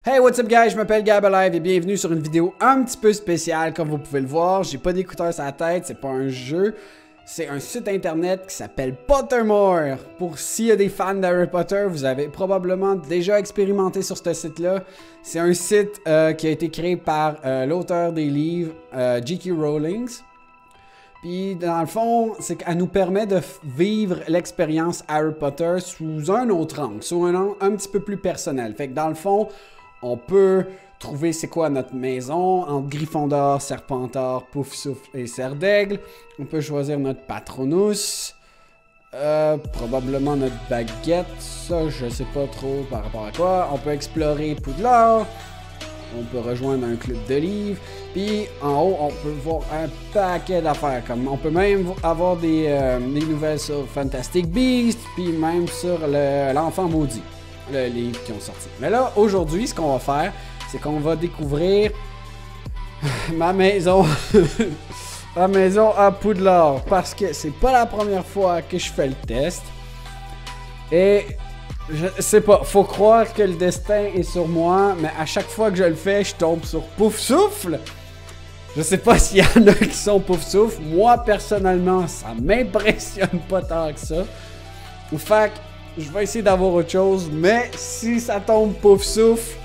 Hey, what's up guys, je m'appelle Gab Alive et bienvenue sur une vidéo un petit peu spéciale. Comme vous pouvez le voir, j'ai pas d'écouteurs sur la tête, c'est pas un jeu. C'est un site internet qui s'appelle Pottermore. Pour s'il y a des fans d'Harry Potter, vous avez probablement déjà expérimenté sur ce site-là. C'est un site qui a été créé par l'auteur des livres, J.K. Rowling. Puis dans le fond, c'est qu'elle nous permet de vivre l'expérience Harry Potter sous un autre angle, sous un angle un petit peu plus personnel. Fait que dans le fond, on peut trouver c'est quoi notre maison entre Gryffondor, Serpentard, Poufsouffle et Serdaigle. On peut choisir notre Patronus. Probablement notre baguette. Ça, je sais pas trop par rapport à quoi. On peut explorer Poudlard. On peut rejoindre un club de livres. Puis en haut, on peut voir un paquet d'affaires. Comme on peut même avoir des nouvelles sur Fantastic Beasts. Puis même sur l'Enfant Maudit. Le livre qui ont sorti. Mais là, aujourd'hui, ce qu'on va faire, c'est qu'on va découvrir ma maison. Ma maison à Poudlard. Parce que c'est pas la première fois que je fais le test. Et je sais pas, faut croire que le destin est sur moi, mais à chaque fois que je le fais, je tombe sur Poufsouffle. Je sais pas s'il y en a qui sont Poufsouffle. Moi, personnellement, ça m'impressionne pas tant que ça. Fait que je vais essayer d'avoir autre chose, mais si ça tombe Poufsouffle,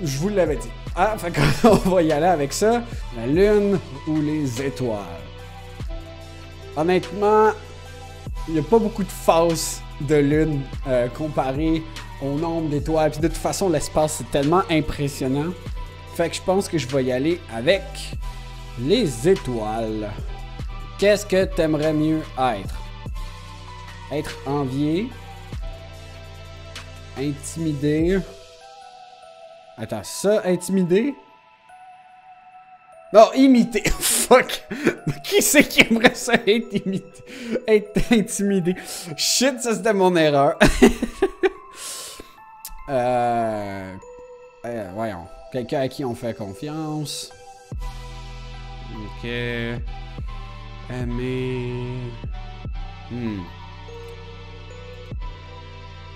je vous l'avais dit. Ah, fait qu'on va y aller avec ça. La lune ou les étoiles. Honnêtement, il n'y a pas beaucoup de phases de lune comparé au nombre d'étoiles. Puis de toute façon, l'espace, c'est tellement impressionnant. Fait que je pense que je vais y aller avec les étoiles. Qu'est-ce que t'aimerais mieux être? Être envié? Intimidé? Attends, ça, intimidé? Non, imité. Fuck. Qui c'est qui aimerait ça être imité? Être intimidé. Shit, ça c'était mon erreur. Voyons. Quelqu'un à qui on fait confiance. Ok. Aimer.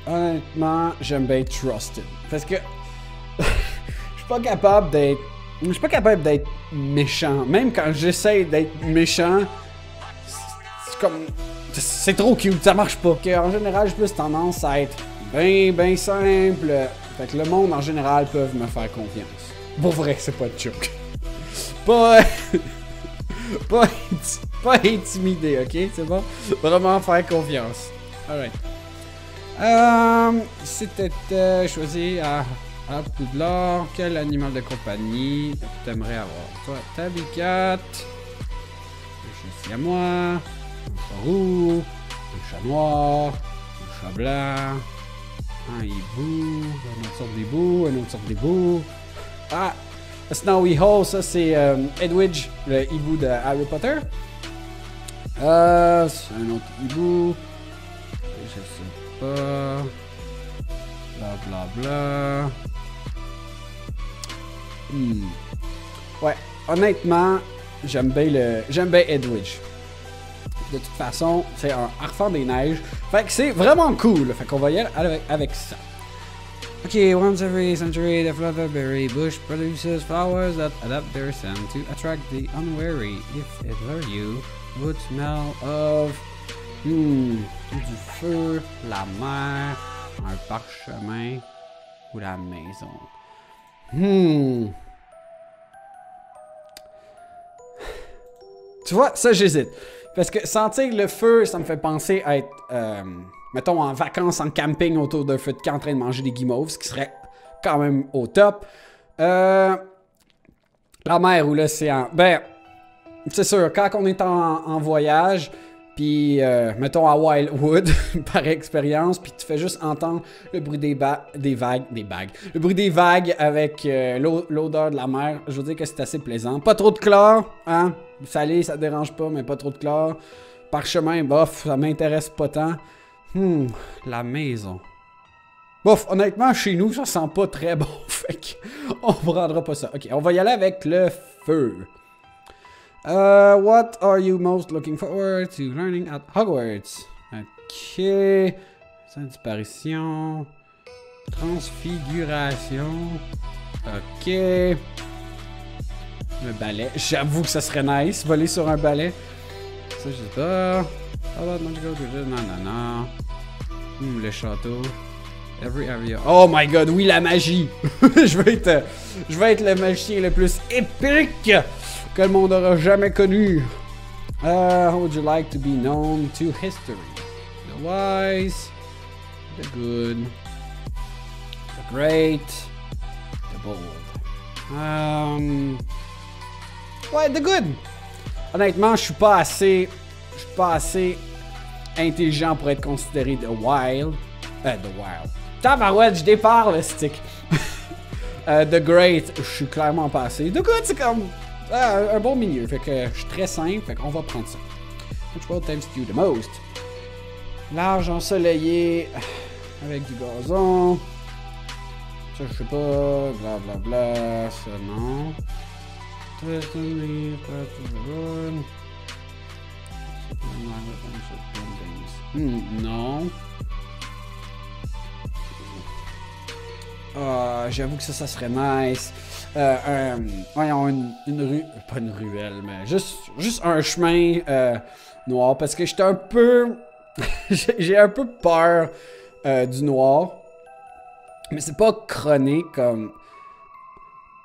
Honnêtement, j'aime bien trusted. Parce que je suis pas capable d'être. Je suis pas capable d'être méchant. Même quand j'essaie d'être méchant, c'est comme. C'est trop cute, ça marche pas. En général, j'ai plus tendance à être bien simple. Fait que le monde en général peuvent me faire confiance. Pour vrai, c'est pas de joke. Pas. pas intimidé, ok? C'est bon? Vraiment faire confiance. Alright. Si t'étais choisi à Poudlard, quel animal de compagnie t'aimerais avoir? Toi, Tabicat, le chien siamois, un chat roux, un chat noir, un chat blanc, un hibou, une autre sorte d'hibou, une autre sorte d'hibou. Ah! Snowy Hall, ça c'est Edwidge, le hibou de Harry Potter. C'est un autre hibou. Je sais pas. Blablabla. Ouais, honnêtement, j'aime bien Edwidge. De toute façon, c'est un Harfang des Neiges. Fait que c'est vraiment cool. Fait qu'on va y aller avec ça. Ok, once every century, the Flutterberry bush produces flowers that adapt their scent to attract the unwary. If it were you, would smell of du feu, la mer, un parchemin ou la maison. Tu vois, ça j'hésite. Parce que sentir le feu, ça me fait penser à être, mettons, en vacances, en camping autour d'un feu de camp en train de manger des guimauves, ce qui serait quand même au top. La mer ou l'océan. Ben, c'est sûr, quand on est en voyage, puis mettons à Wildwood, par expérience, puis tu fais juste entendre le bruit des vagues, le bruit des vagues avec l'odeur de la mer, je veux dire que c'est assez plaisant. Pas trop de chlore, hein? Salé, ça dérange pas, mais pas trop de chlore. Parchemin, bof, ça m'intéresse pas tant. La maison. Bof, honnêtement, chez nous, ça sent pas très bon, fait qu'on prendra pas ça. Ok, on va y aller avec le feu. What are you most looking forward to learning at Hogwarts? Ok. Sans disparition. Transfiguration. Ok. Le balai. J'avoue que ça serait nice, voler sur un balai. Ça, je sais pas. Non. Le château. Every area. Oh my god, oui, la magie! je vais être le magicien le plus épique que le monde aura jamais connu. How would you like to be known to history? The wise, the good, the great, the bold. Ouais, the good. Honnêtement, je suis pas assez intelligent pour être considéré the wild. The wild. Tabarouette, je dépare le stick. The great, je suis clairement pas assez. The good, c'est comme un bon milieu. Fait que je suis très simple, fait qu'on va prendre ça. Which world tempts you the most? Large ensoleillé avec du gazon. Ça, je sais pas. Blablabla. Ça, non. Non. J'avoue que ça serait nice. Voyons, une rue. Pas une ruelle, mais juste un chemin noir. Parce que j'étais un peu. J'ai un peu peur du noir. Mais c'est pas chronique comme.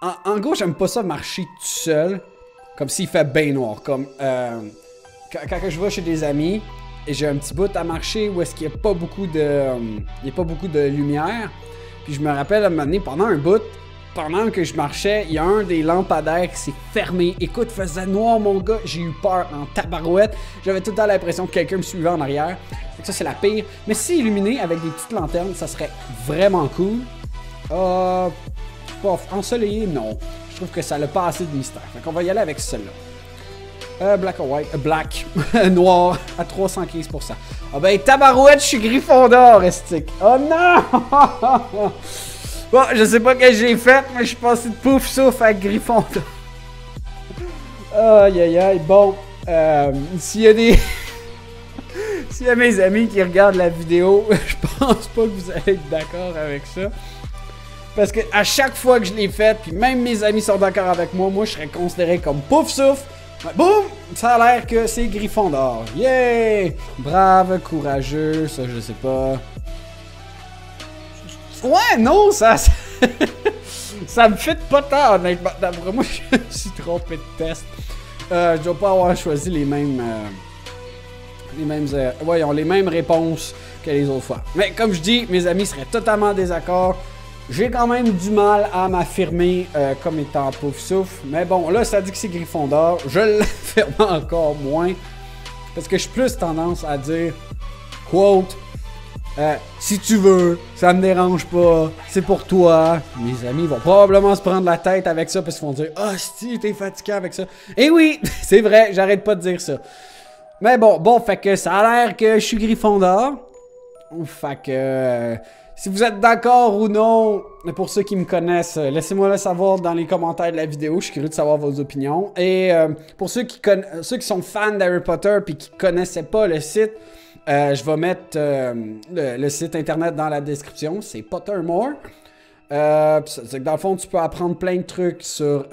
En gros, j'aime pas ça marcher tout seul. Comme s'il fait bien noir. Comme quand je vais chez des amis et j'ai un petit bout à marcher où est-ce qu'il n'y a pas beaucoup de lumière. Puis je me rappelle à un moment donné, pendant un bout, pendant que je marchais, il y a un des lampadaires qui s'est fermé. Écoute, faisait noir, mon gars. J'ai eu peur en tabarouette. J'avais tout le temps l'impression que quelqu'un me suivait en arrière. Ça, c'est la pire. Mais si illuminé avec des petites lanternes, ça serait vraiment cool. Ensoleillé, non. Je trouve que ça n'a pas assez de mystère. Fait qu'on va y aller avec celle-là. Black or white. Black. Noir à 315%. Ah ben, tabarouette, je suis Gryffondor, estique. Oh non! Bon, je sais pas ce que j'ai fait, mais je suis passé de pouf souffle à Gryffondor. Aïe aïe aïe. Bon, s'il y a des. S'il y a mes amis qui regardent la vidéo, je pense pas que vous allez être d'accord avec ça. Parce que à chaque fois que je l'ai fait, puis même mes amis sont d'accord avec moi, je serais considéré comme pouf souffle. Boum! Ça a l'air que c'est Gryffondor. Yeah! Brave, courageux, ça je sais pas. Ouais, non, ça me fait pas tant, honnêtement. D'après moi, je me suis trompé de test. Je dois pas avoir choisi les mêmes réponses que les autres fois. Mais comme je dis, mes amis seraient totalement en désaccord. J'ai quand même du mal à m'affirmer comme étant pouf souffle. Mais bon, là, ça dit que c'est Gryffondor. Je l'affirme encore moins. Parce que je suis plus tendance à dire, quote, si tu veux, ça me dérange pas, c'est pour toi. Mes amis vont probablement se prendre la tête avec ça parce qu'ils vont dire, ah, si, t'es fatigué avec ça. Et oui, c'est vrai, j'arrête pas de dire ça. Mais bon, fait que ça a l'air que je suis Gryffondor. Fait que si vous êtes d'accord ou non, pour ceux qui me connaissent, laissez-moi le savoir dans les commentaires de la vidéo. Je suis curieux de savoir vos opinions. Et pour ceux qui sont fans d'Harry Potter et qui connaissaient pas le site, je vais mettre le site internet dans la description. C'est Pottermore. C'est que dans le fond, tu peux apprendre plein de trucs sur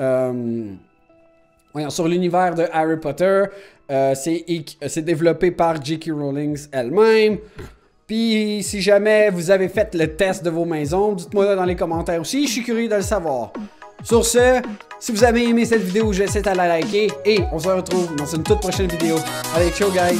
l'univers de Harry Potter. C'est développé par J.K. Rowling elle-même. Puis, si jamais vous avez fait le test de vos maisons, dites-moi dans les commentaires aussi. Je suis curieux de le savoir. Sur ce, si vous avez aimé cette vidéo, j'essaie de la liker. Et on se retrouve dans une toute prochaine vidéo. Allez, ciao guys!